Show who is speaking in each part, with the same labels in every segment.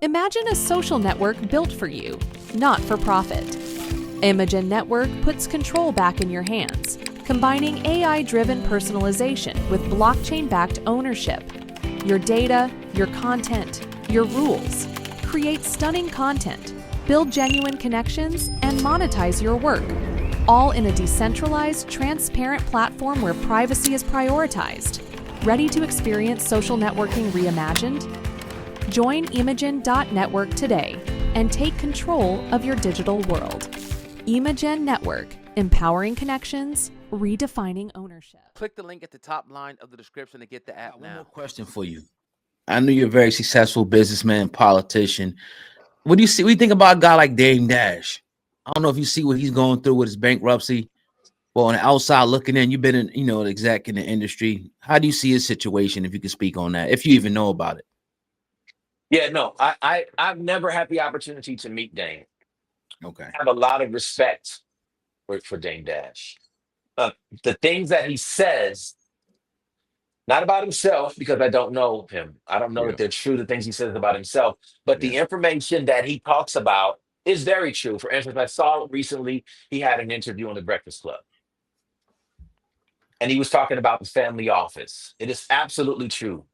Speaker 1: Imagine a social network built for you, not for profit. Imogen Network puts control back in your hands, combining AI-driven personalization with blockchain-backed ownership. Your data, your content, your rules. Create stunning content, build genuine connections, and monetize your work, all in a decentralized, transparent platform where privacy is prioritized. Ready to experience social networking reimagined? Join Imogen.network today and take control of your digital world. Imogen Network, empowering connections, redefining ownership.
Speaker 2: Click the link at the top line of the description to get the app
Speaker 3: One
Speaker 2: now.
Speaker 3: more question for you. I know you're a very successful businessman, politician. What do you see? What do you think about a guy like Dame Dash? I don't know if you see what he's going through with his bankruptcy. Well, on the outside looking in, you've been in, the exec in the industry. How do you see his situation? If you could speak on that, if you even know about it.
Speaker 4: Yeah, no, I've never had the opportunity to meet Dame.
Speaker 3: Okay.
Speaker 4: I have a lot of respect for Dame Dash. Uh, the things that he says, not about himself, because I don't know him. I don't know
Speaker 3: Yeah.
Speaker 4: that they're true, the things he says about himself, but
Speaker 3: Yeah.
Speaker 4: the information that he talks about is very true. For instance, I saw recently he had an interview on the Breakfast Club, and he was talking about the family office. It is absolutely true.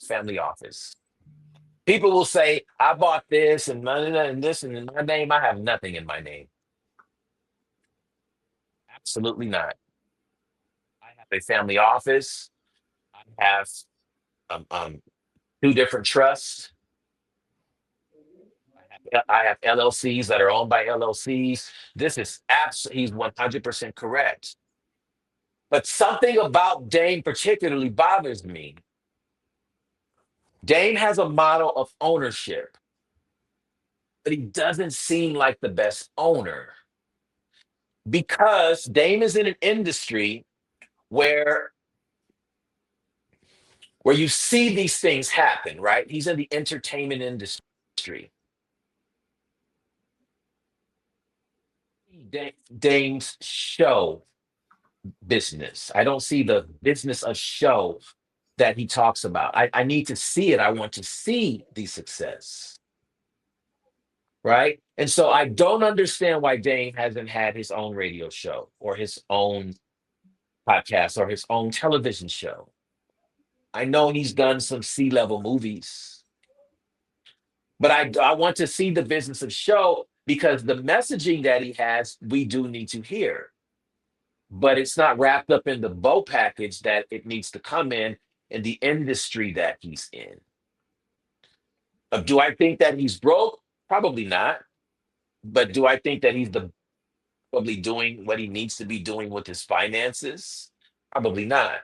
Speaker 4: Family office. People will say, I bought this and this and in my name. I have nothing in my name. Absolutely not. I have a family office. I have two different trusts. I have LLCs that are owned by LLCs. This is absolutely, he's 100% correct. But something about Dame particularly bothers me. Dame has a model of ownership, but he doesn't seem like the best owner because Dame is in an industry where you see these things happen, right? He's in the entertainment industry. Dame's show business. I don't see the business of show that he talks about. I need to see it. I want to see the success, right? And so I don't understand why Dame hasn't had his own radio show or his own podcast or his own television show. I know he's done some C-level movies, but I want to see the business of show because the messaging that he has, we do need to hear, but it's not wrapped up in the bow package that it needs to come in the industry that he's in. Do I think that he's broke? Probably not. But do I think that he's probably doing what he needs to be doing with his finances? Probably not.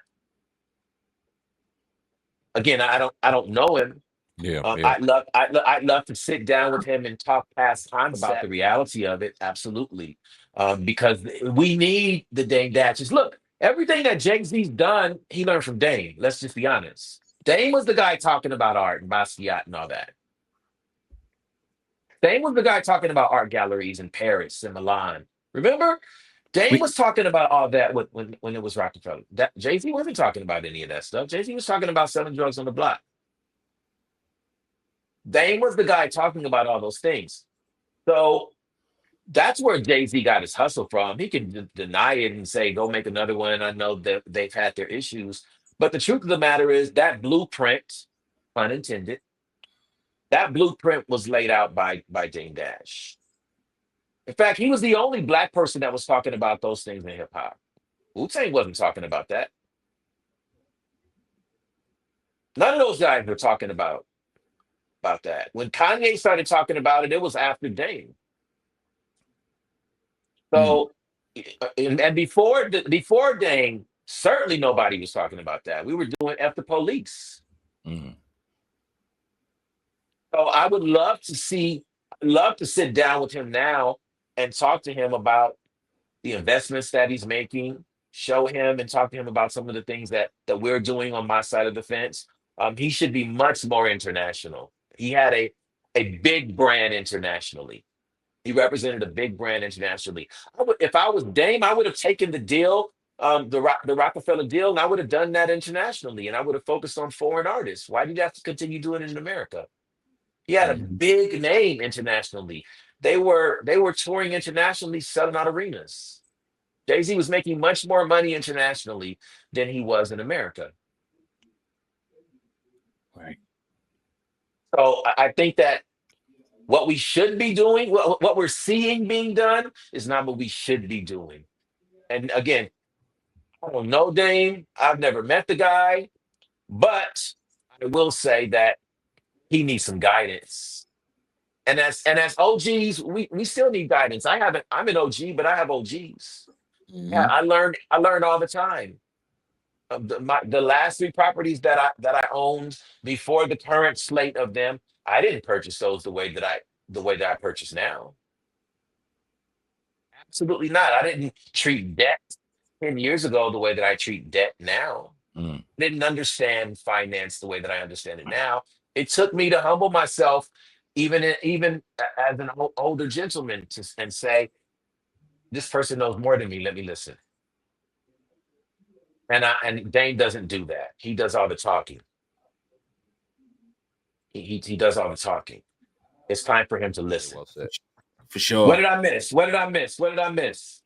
Speaker 4: Again, I don't know him.
Speaker 3: Yeah. Yeah.
Speaker 4: I'd love to sit down with him and talk past time about the reality of it. Absolutely, because we need the Dame Dashes. Look, everything that Jay-Z's done, he learned from Dame. Let's just be honest. Dame was the guy talking about art and Basquiat and all that. Dame was the guy talking about art galleries in Paris and Milan. Remember? Dame
Speaker 3: We
Speaker 4: was talking about all that when it was Rockefeller. That Jay-Z wasn't talking about any of that stuff. Jay-Z was talking about selling drugs on the block. Dame was the guy talking about all those things. So that's where Jay-Z got his hustle from. He can deny it and say, go make another one. I know that they've had their issues. But the truth of the matter is that blueprint, pun intended, that blueprint was laid out by Dame Dash. In fact, he was the only black person that was talking about those things in hip hop. Wu-Tang wasn't talking about that. None of those guys were talking about that. When Kanye started talking about it, it was after Dame.
Speaker 3: mm,
Speaker 4: So, and before Dame, certainly nobody was talking about that. We were doing F the police.
Speaker 3: mm.
Speaker 4: So I would love to sit down with him now and talk to him about the investments that he's making, show him and talk to him about some of the things that we're doing on my side of the fence. He should be much more international. He had a big brand internationally. He represented a big brand internationally. If I was Dame, I would have taken the deal, the Rockefeller deal, and I would have done that internationally, and I would have focused on foreign artists. Why did you have to continue doing it in America? He had a
Speaker 3: Mhm.
Speaker 4: big name internationally. They were touring internationally, selling out arenas. Jay-Z was making much more money internationally than he was in America.
Speaker 3: Right.
Speaker 4: So I think that what we should be doing, what we're seeing being done, is not what we should be doing. And again, I don't know Dame. I've never met the guy, but I will say that he needs some guidance. And as OGs, we still need guidance. I'm an OG, but I have OGs. Yeah,
Speaker 3: Mhm.
Speaker 4: I learn all the time. The last three properties that I owned before the current slate of them, I didn't purchase those the way that I purchase now. Absolutely not. I didn't treat debt 10 years ago the way that I treat debt now.
Speaker 3: Mm.
Speaker 4: Didn't understand finance the way that I understand it now. It took me to humble myself, as an older gentleman, and say, this person knows more than me. Let me listen. And Dane doesn't do that. He does all the talking. He does all the talking. It's time for him to
Speaker 5: Very
Speaker 4: listen.
Speaker 5: well said.
Speaker 3: For
Speaker 4: What
Speaker 3: sure.
Speaker 4: did I miss? What did I miss? What did I miss?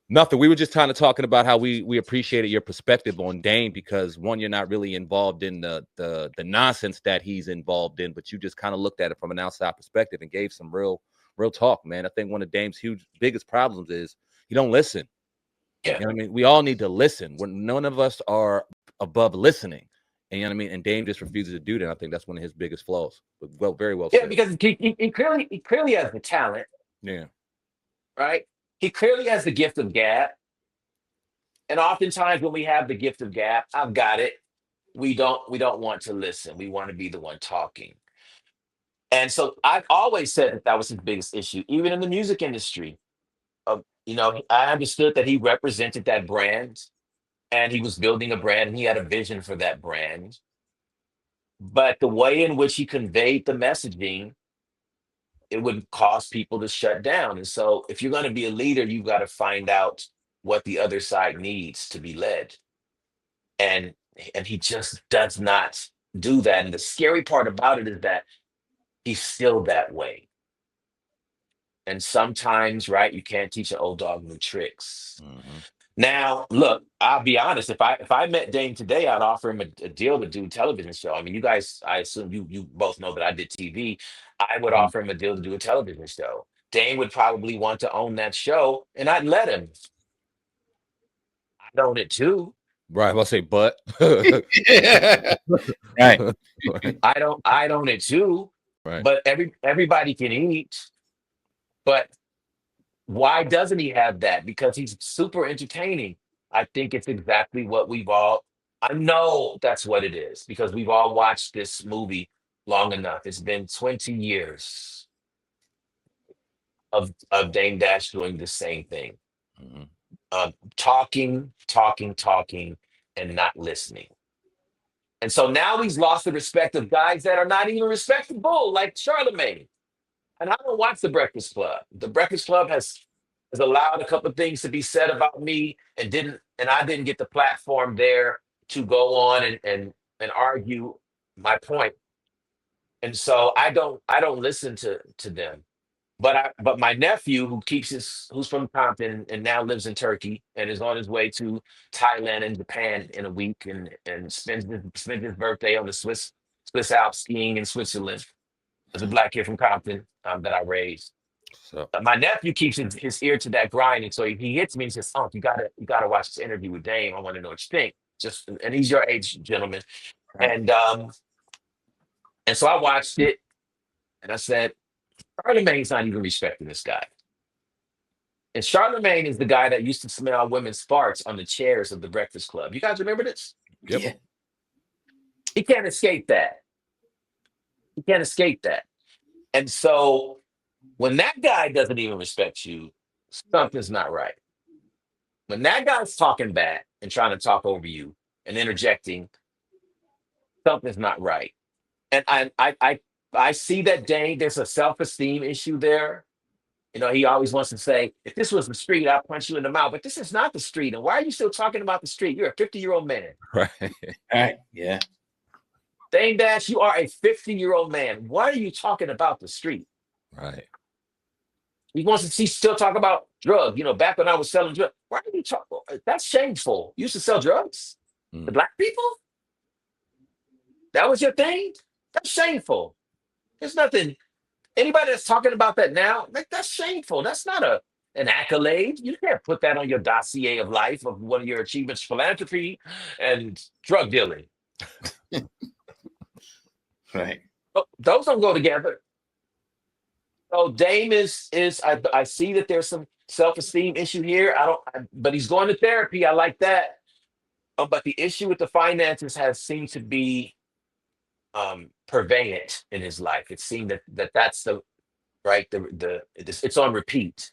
Speaker 5: Nothing. We were just kind of talking about how we appreciated your perspective on Dame because one, you're not really involved in the nonsense that he's involved in, but you just kind of looked at it from an outside perspective and gave some real talk, man. I think one of Dame's biggest problems is he don't listen.
Speaker 4: Yeah.
Speaker 5: You know what I mean? We all need to listen. When none of us are above listening. And you know what I mean? And Dame just refuses to do that. I think that's one of his biggest flaws. But very well
Speaker 4: Yeah,
Speaker 5: said.
Speaker 4: because he clearly has the talent,
Speaker 5: Yeah.
Speaker 4: right? He clearly has the gift of gab. And oftentimes when we have the gift of gab, I've got it. We don't want to listen. We want to be the one talking. And so I've always said that was his biggest issue, even in the music industry. I understood that he represented that brand and he was building a brand and he had a vision for that brand. But the way in which he conveyed the messaging, it would cause people to shut down. And so if you're going to be a leader, you've got to find out what the other side needs to be led. And and he just does not do that. And the scary part about it is that he's still that way. And sometimes, right, you can't teach an old dog new tricks.
Speaker 5: Mhm.
Speaker 4: Now, look, I'll be honest. If I met Dame today, I'd offer him a deal to do a television show. I mean, you guys, I assume you both know that I did TV. I would
Speaker 3: Mhm.
Speaker 4: offer him a deal to do a television show. Dame would probably want to own that show, and I'd let him. I'd own it too.
Speaker 5: Right. I'll say, but
Speaker 3: Right.
Speaker 5: right.
Speaker 4: I'd own it too.
Speaker 5: Right.
Speaker 4: But everybody can eat. But why doesn't he have that? Because he's super entertaining. I think it's exactly what I know that's what it is because we've all watched this movie long enough. It's been 20 years of Dame Dash doing the same thing,
Speaker 5: Mhm.
Speaker 4: talking, talking, talking, and not listening. And so now he's lost the respect of guys that are not even respectable, like Charlemagne. And I don't watch The Breakfast Club. The Breakfast Club has allowed a couple of things to be said about me, and I didn't get the platform there to go on and argue my point. And so I don't listen to them. But my nephew who's from Compton and now lives in Turkey and is on his way to Thailand and Japan in a week and spends his birthday on the Swiss Alps skiing in Switzerland as a black kid from Compton that I raised.
Speaker 5: So
Speaker 4: My nephew keeps his ear to that grind, and so he hits me and says, "Oh, you gotta watch this interview with Dame. I want to know what you think." And he's your age, gentleman.
Speaker 3: Right.
Speaker 4: And so I watched it, and I said, Charlemagne's not even respecting this guy. And Charlemagne is the guy that used to smell women's farts on the chairs of the Breakfast Club. You guys remember this?
Speaker 5: yep.
Speaker 3: Yeah.
Speaker 4: He can't escape that. He can't escape that. And so when that guy doesn't even respect you, something's not right. When that guy's talking back and trying to talk over you and interjecting, something's not right. And I see that Dane, there's a self-esteem issue there. He always wants to say, if this was the street, I'd punch you in the mouth. But this is not the street. And why are you still talking about the street? You're a 50-year-old man.
Speaker 5: Right.
Speaker 3: Right. Yeah.
Speaker 4: Dame Dash, you are a 50-year-old man. Why are you talking about the street?
Speaker 5: Right.
Speaker 4: He wants to see still talk about drugs. You know, back when I was selling drugs. Why are you talking? That's shameful. You used to sell drugs to black people? That was your thing? That's shameful. There's nothing. Anybody that's talking about that now, like, that's shameful. That's not an accolade. You can't put that on your dossier of life of one of your achievements, philanthropy and drug dealing.
Speaker 3: Right.
Speaker 4: Those don't go together. So Dame is I see that there's some self-esteem issue here. But he's going to therapy. I like that. But the issue with the finances has seemed to be pervadent in his life. It seemed that's the right it's on repeat.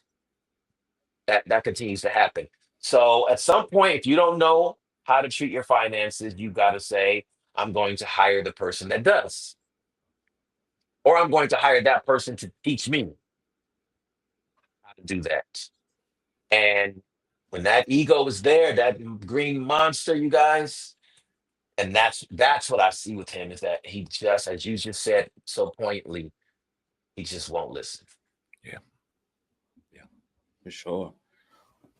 Speaker 4: That continues to happen. So at some point, if you don't know how to treat your finances, you got to say, I'm going to hire the person that does. Or I'm going to hire that person to teach me how to do that. And when that ego is there, that green monster, you guys, and that's what I see with him, is that he just, as you just said so pointedly, he just won't listen.
Speaker 5: Yeah.
Speaker 3: For sure.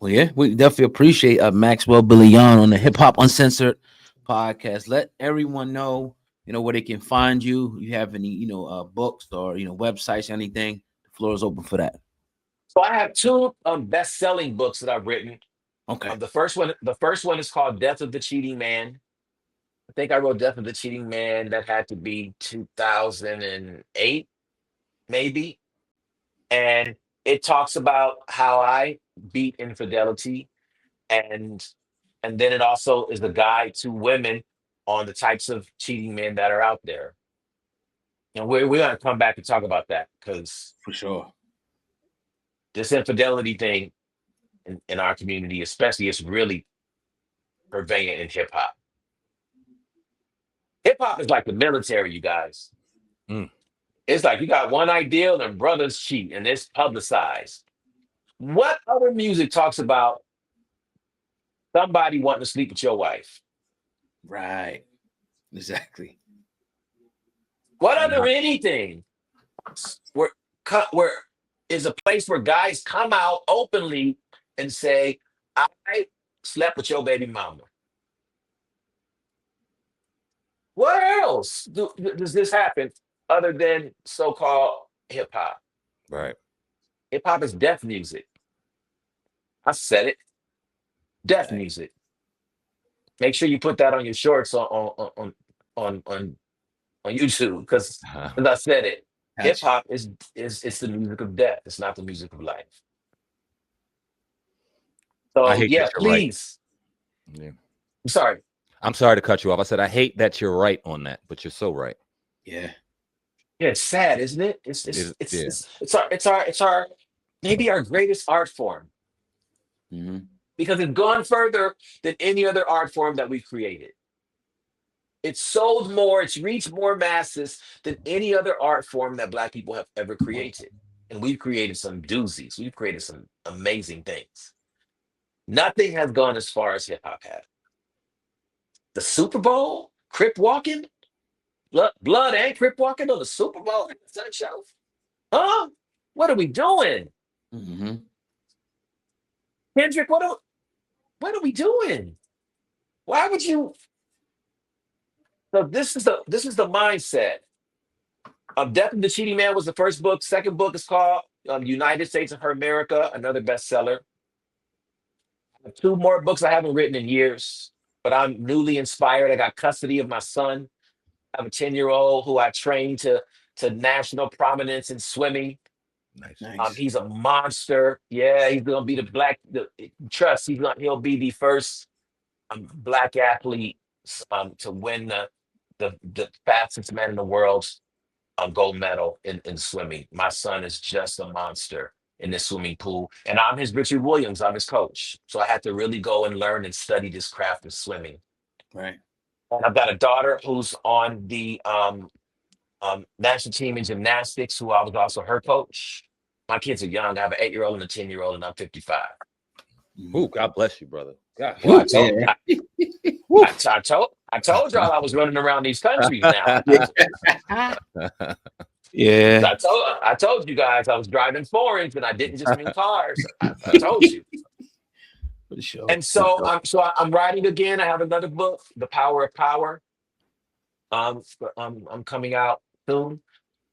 Speaker 3: Well, yeah, we definitely appreciate Maxwell Billieon on the Hip Hop Uncensored podcast. Let everyone know, where they can find you. You have any, books or, websites, anything. The floor is open for that.
Speaker 4: So I have two best-selling books that I've written.
Speaker 3: Okay.
Speaker 4: The first one is called Death of the Cheating Man. I think I wrote Death of the Cheating Man. That had to be 2008, maybe. And it talks about how I beat infidelity, and then it also is a guide to women on the types of cheating men that are out there. And we're going to come back and talk about that, because
Speaker 3: For sure.
Speaker 4: this infidelity thing in our community, especially, is really prevalent in hip hop. Hip hop is like the military, you guys. It's like you got one ideal and brothers cheat, and it's publicized. What other music talks about somebody wanting to sleep with your wife?
Speaker 3: Right. Exactly.
Speaker 4: What other anything where is a place where guys come out openly and say, I slept with your baby mama? Where else does this happen other than so-called hip hop?
Speaker 5: Right.
Speaker 4: Hip hop is death music. I said it. Death music. Make sure you put that on your shorts on YouTube, because as I said it, hip hop is it's the music of death. It's not the music of life. So
Speaker 5: I hate
Speaker 4: yeah,
Speaker 5: that you're right.
Speaker 4: please.
Speaker 5: Yeah.
Speaker 4: I'm sorry
Speaker 5: to cut you off. I said I hate that you're right on that, but you're so right.
Speaker 3: Yeah.
Speaker 4: Yeah, it's sad, isn't it? It's our maybe our greatest art form.
Speaker 3: Mm-hmm.
Speaker 4: Because it's gone further than any other art form that we've created. It's sold more, it's reached more masses than any other art form that Black people have ever created. And we've created some doozies. We've created some amazing things. Nothing has gone as far as hip hop has. The Super Bowl, Crip walking, blood and Crip walking on the Super Bowl show. Huh? What are we doing?
Speaker 3: Mm-hmm.
Speaker 4: Kendrick, what are we doing? Why would you? So this is the mindset. Death of the Cheating Man was the first book. Second book is called United States of America, another bestseller. I have two more books I haven't written in years, but I'm newly inspired. I got custody of my son. I have a 10-year-old who I trained to national prominence in swimming.
Speaker 3: Nice.
Speaker 4: He's a monster. Yeah, he's gonna be he'll be the first Black athlete to win the fastest man in the world gold medal in swimming. My son is just a monster in the swimming pool, and I'm his Richard Williams. I'm his coach, so I had to really go and learn and study this craft of swimming.
Speaker 3: Right.
Speaker 4: And I've got a daughter who's on the national team in gymnastics, who I was also her coach. My kids are young. I have an 8-year-old and a 10-year-old, and I'm 55.
Speaker 5: Oh, God bless you, brother. God.
Speaker 4: Well, I told I told y'all I was running around these countries now.
Speaker 3: Yeah.
Speaker 4: I told you guys I was driving foreigns, and I didn't just mean cars. I told you.
Speaker 3: For sure.
Speaker 4: And so I'm writing again. I have another book, The Power of Power. I'm coming out soon,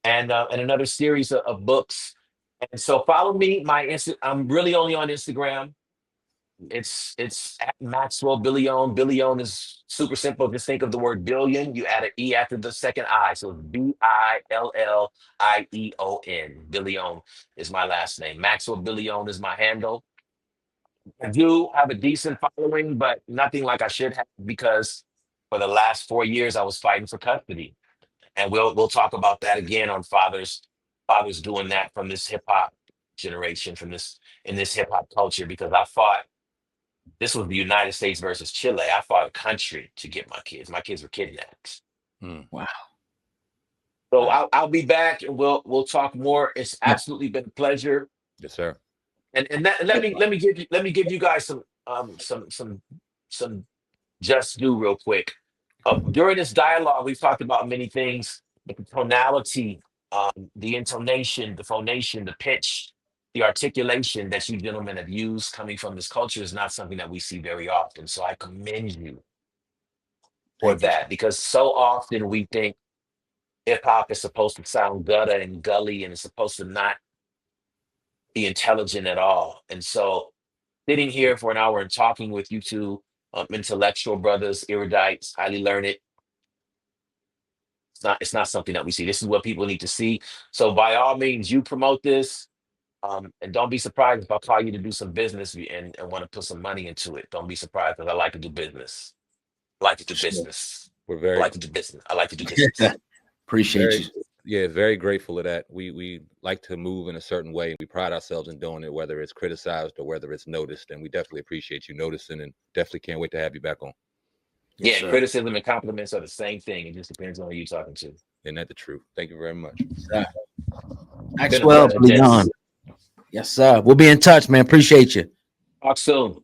Speaker 4: and another series of books. And so follow me. I'm really only on Instagram. It's at Maxwell Billieon. Billieon is super simple. Just think of the word billion. You add an E after the second I. So it's Billieon. Billieon is my last name. Maxwell Billieon is my handle. I do have a decent following, but nothing like I should have because for the last 4 years I was fighting for custody. And we'll talk about that again on fathers doing that from this hip hop generation, from this in this hip hop culture, because I fought. This was the United States versus Chile. I fought a country to get my kids. My kids were kidnapped.
Speaker 3: Wow.
Speaker 4: So I'll be back and we'll talk more. It's absolutely been a pleasure.
Speaker 5: Yes, sir.
Speaker 4: And let me give you guys some just do real quick. During this dialogue, we've talked about many things, but the tonality, the intonation, the phonation, the pitch, the articulation that you gentlemen have used coming from this culture is not something that we see very often. So I commend you for that, because so often we think hip hop is supposed to sound gutter and gully, and it's supposed to not be intelligent at all. And so sitting here for an hour and talking with you two intellectual brothers, erudites, highly learned, it's not something that we see. This is what people need to see. So by all means, you promote this. And don't be surprised if I call you to do some business and want to put some money into it. Don't be surprised, because I like to do business. I like to do business.
Speaker 5: We're very
Speaker 4: I like to do business. I like to do business.
Speaker 3: Appreciate
Speaker 5: very,
Speaker 3: you.
Speaker 5: yeah, very grateful of that. We like to move in a certain way. We pride ourselves in doing it, whether it's criticized or whether it's noticed. And we definitely appreciate you noticing, and definitely can't wait to have you back on.
Speaker 4: Yeah, criticism and compliments are the same thing. It just depends on who you're talking to.
Speaker 5: Isn't that the truth? Thank you very much.
Speaker 3: Maxwell Billieon. Yes, sir. We'll be in touch, man. Appreciate you.
Speaker 4: Talk soon.